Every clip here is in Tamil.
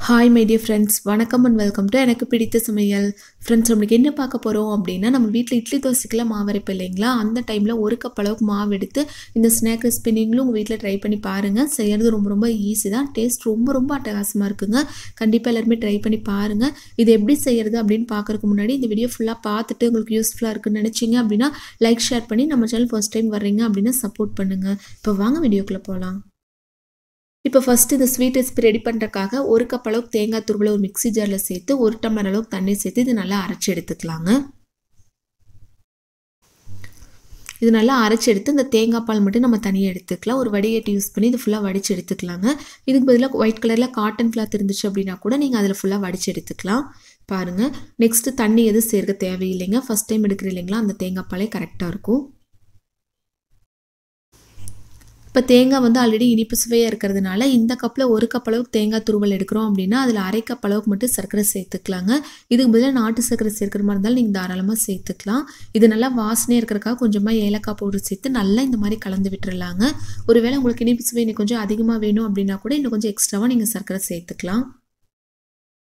ஹாய் மை டியர் ஃப்ரெண்ட்ஸ், வணக்கம் அண்ட் வெல்கம் டு எனக்கு பிடித்த சமையல். ஃப்ரெண்ட்ஸ், நம்மளுக்கு என்ன பார்க்க போகிறோம் அப்படின்னா, நம்ம வீட்டில் இட்லி தோசைக்கெல்லாம் மாவு அரைப்போம் இல்லைங்களா? அந்த டைமில் ஒரு கப் அளவுக்கு மாவு எடுத்து இந்த ஸ்நாக் ரெசிபி நீங்களும் உங்கள் வீட்டில் ட்ரை பண்ணி பாருங்கள். செய்கிறது ரொம்ப ரொம்ப ஈஸி தான். டேஸ்ட் ரொம்ப ரொம்ப அட்டகாசமாக இருக்குங்க. கண்டிப்பாக எல்லாருமே ட்ரை பண்ணி பாருங்கள். இது எப்படி செய்கிறது அப்படின்னு பார்க்குறதுக்கு முன்னாடி இந்த வீடியோ ஃபுல்லாக பார்த்துட்டு உங்களுக்கு யூஸ்ஃபுல்லாக இருக்குன்னு நினச்சிங்க அப்படின்னா லைக் ஷேர் பண்ணி நம்ம சேனல் ஃபர்ஸ்ட் டைம் வர்றீங்க அப்படின்னா சப்போர்ட் பண்ணுங்கள். இப்போ வாங்க வீடியோக்குள்ளே போகலாம். இப்போ ஃபஸ்ட்டு இந்த ஸ்வீட் ரெசிபி ரெடி பண்ணுறதுக்காக ஒரு கப் அளவுக்கு தேங்காய் துருவலை ஒரு மிக்ஸி ஜாரில் சேர்த்து 1 டம்ளர் அளவுக்கு தண்ணி சேர்த்து இது நல்லா அரைச்சி எடுத்துக்கலாங்க. இது நல்லா அரைச்சி எடுத்து இந்த தேங்காய் பால் மட்டும் நம்ம தனியாக எடுத்துக்கலாம். ஒரு வடிகட்டி யூஸ் பண்ணி இது ஃபுல்லாக வடித்து எடுத்துக்கலாங்க. இதுக்கு பதிலாக ஒயிட் கலரில் காட்டன் கிளாத் இருந்துச்சு அப்படின்னா கூட நீங்கள் அதில் ஃபுல்லாக வடித்து எடுத்துக்கலாம். பாருங்கள், நெக்ஸ்ட்டு தண்ணி எதுவும் சேர்க்க தேவையில்லைங்க. ஃபஸ்ட் டைம் எடுக்கிற இல்லைங்களா, அந்த தேங்காய் பாலே கரெக்டாக இருக்கும். இப்போ தேங்காய் வந்து ஆல்ரெடி இனிப்பு சுவையாக இருக்கிறதுனால இந்த கப்பில் ஒரு கப் அளவுக்கு தேங்காய் துருவல் எடுக்கிறோம் அப்படின்னா அதில் அரை கப் அளவுக்கு மட்டும் சர்க்கரை சேர்த்துக்கலாங்க. இதுக்கு பதிலாக நாட்டு சர்க்கரை சேர்க்குற மாதிரி இருந்தாலும் நீங்கள் தாராளமாக சேர்த்துக்கலாம். இது நல்லா வாசனையாக இருக்கிறக்காக கொஞ்சமாக ஏலக்காய் பவுடர் சேர்த்து நல்லா இந்த மாதிரி கலந்து விட்டுறலாங்க. ஒருவேளை உங்களுக்கு இனிப்பு சுவை இன்னும் கொஞ்சம் அதிகமாக வேணும் அப்படின்னா கூட இன்னும் கொஞ்சம் எக்ஸ்ட்ராவாக நீங்கள் சர்க்கரை சேர்த்துக்கலாம்.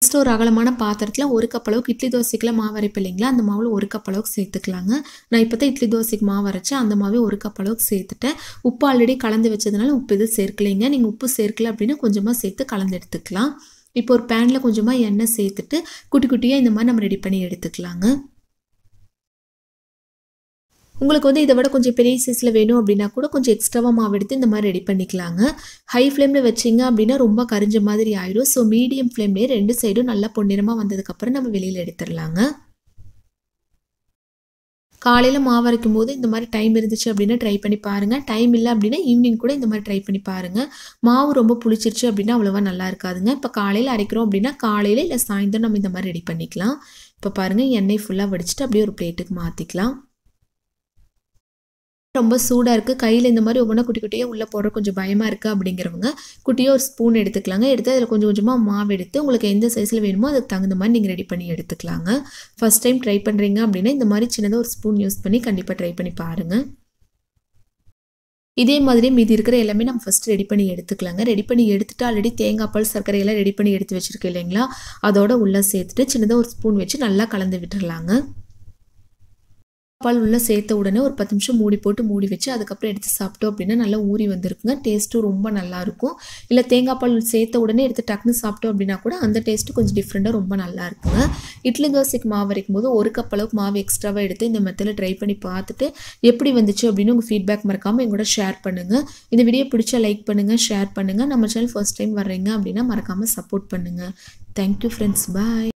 நெக்ஸ்ட் ஒரு அகலமான பாத்திரத்தில் ஒரு கப் அளவுக்கு இட்லி தோசைக்கெல்லாம் மாவு அரைப்போம் இல்லைங்களா, அந்த மாவில் ஒரு கப் அளவுக்கு சேர்த்துக்கலாங்க. நான் இப்போ தான் இட்லி தோசைக்கு மாவு அரைச்சேன். அந்த மாவே ஒரு கப் அளவுக்கு சேர்த்துட்டேன். உப்பு ஆல்ரெடி கலந்து வச்சதுனால உப்பு எதுவும் சேர்க்கலைங்க. நீங்கள் உப்பு சேர்க்கல அப்படின்னா கொஞ்சமாக சேர்த்து கலந்து எடுத்துக்கலாம். இப்போ ஒரு பேனில் கொஞ்சமாக எண்ணெய் சேர்த்துட்டு குட்டி குட்டியாக இந்த மாதிரி நம்ம ரெடி பண்ணி எடுத்துக்கலாங்க. உங்களுக்கு வந்து இதை விட கொஞ்சம் பெரிய சைஸில் வேணும் அப்படின்னா கூட கொஞ்சம் எக்ஸ்ட்ராவாக மாவு எடுத்து இந்த மாதிரி ரெடி பண்ணிக்கலாங்க. ஹை ஃப்ளேமில் வச்சிங்க அப்படின்னா ரொம்ப கரிஞ்ச மாதிரி ஆயிடும். ஸோ மீடியம் ஃப்ளேம்லேயே 2 சைடும் நல்லா பொன்னிறமாக வந்ததுக்கப்புறம் நம்ம வெளியில் எடுத்துடலாங்க. காலையில் மாவு அரைக்கும் போது இந்த மாதிரி டைம் இருந்துச்சு அப்படின்னா ட்ரை பண்ணி பாருங்கள். டைம் இல்லை அப்படின்னா ஈவினிங் கூட இந்த மாதிரி ட்ரை பண்ணி பாருங்கள். மாவு ரொம்ப புளிச்சிருச்சு அப்படின்னா அவ்வளோவா நல்லா இருக்காதுங்க. இப்போ காலையில் அரைக்கிறோம் அப்படின்னா காலையில் இல்லை சாயந்தரம் நம்ம இந்த மாதிரி ரெடி பண்ணிக்கலாம். இப்போ பாருங்கள், எண்ணெய் ஃபுல்லாக வடிச்சிட்டு அப்படியே ஒரு பிளேட்டுக்கு மாற்றிக்கலாம். ரொம்ப சூடாக இருக்குது, கையில் இந்த மாதிரி ஒவ்வொன்றா குட்டி குட்டியாக உள்ளே போடுற கொஞ்சம் பயமாக இருக்குது அப்படிங்கிறவங்க குட்டியாக ஒரு ஸ்பூன் எடுத்துக்கலாங்க. எடுத்து அதில் கொஞ்சம் கொஞ்சமாக மாவு எடுத்து உங்களுக்கு எந்த சைஸில் வேணுமோ அதுக்கு தகுந்த மாதிரி நீங்கள் ரெடி பண்ணி எடுத்துக்கலாங்க. ஃபஸ்ட் டைம் ட்ரை பண்ணுறீங்க அப்படின்னா இந்த மாதிரி சின்னதாக ஒரு ஸ்பூன் யூஸ் பண்ணி கண்டிப்பாக ட்ரை பண்ணி பாருங்கள். இதே மாதிரி மீதி இருக்கிற எல்லாமே நம்ம ஃபஸ்ட்டு ரெடி பண்ணி எடுத்துக்கலாங்க. ரெடி பண்ணி எடுத்துகிட்டு ஆல்ரெடி தேங்காய் பால் சர்க்கரையெல்லாம் ரெடி பண்ணி எடுத்து வச்சுருக்கேன் இல்லைங்களா, அதோட உள்ளே சேர்த்துட்டு சின்னதாக ஒரு ஸ்பூன் வச்சு நல்லா கலந்து விட்டுறலாங்க. பால் உள்ளே சேர்த்த உடனே ஒரு 10 நிமிஷம் மூடி வச்சு அதுக்கப்புறம் எடுத்து சாப்பிட்டோம் அப்படின்னா நல்லா ஊறி வந்திருக்குங்க. டேஸ்ட்டும் ரொம்ப நல்லாயிருக்கும். இல்லை தேங்காய் பால் சேர்த்த உடனே எடுத்து டக்குன்னு சாப்பிட்டோம் அப்படின்னா கூட அந்த டேஸ்ட்டு கொஞ்சம் டிஃப்ரெண்ட்டாக ரொம்ப நல்லா இருக்குங்க. இட்லி தோசைக்கு மாவு அரைக்கும் போது ஒரு கப் அளவுக்கு மாவு எக்ஸ்ட்ராவாக எடுத்து இந்த மெத்தடில் ட்ரை பண்ணி பார்த்துட்டு எப்படி வந்துச்சு அப்படின்னு உங்கள் ஃபீட்பேக் மறக்காமல் எங்களோட ஷேர் பண்ணுங்கள். இந்த வீடியோ பிடிச்சா லைக் பண்ணுங்கள், ஷேர் பண்ணுங்கள். நம்ம சேனல் ஃபர்ஸ்ட் டைம் வர்றீங்க அப்படின்னா மறக்காமல் சப்போர்ட் பண்ணுங்கள். தேங்க்யூ ஃப்ரெண்ட்ஸ், பாய்.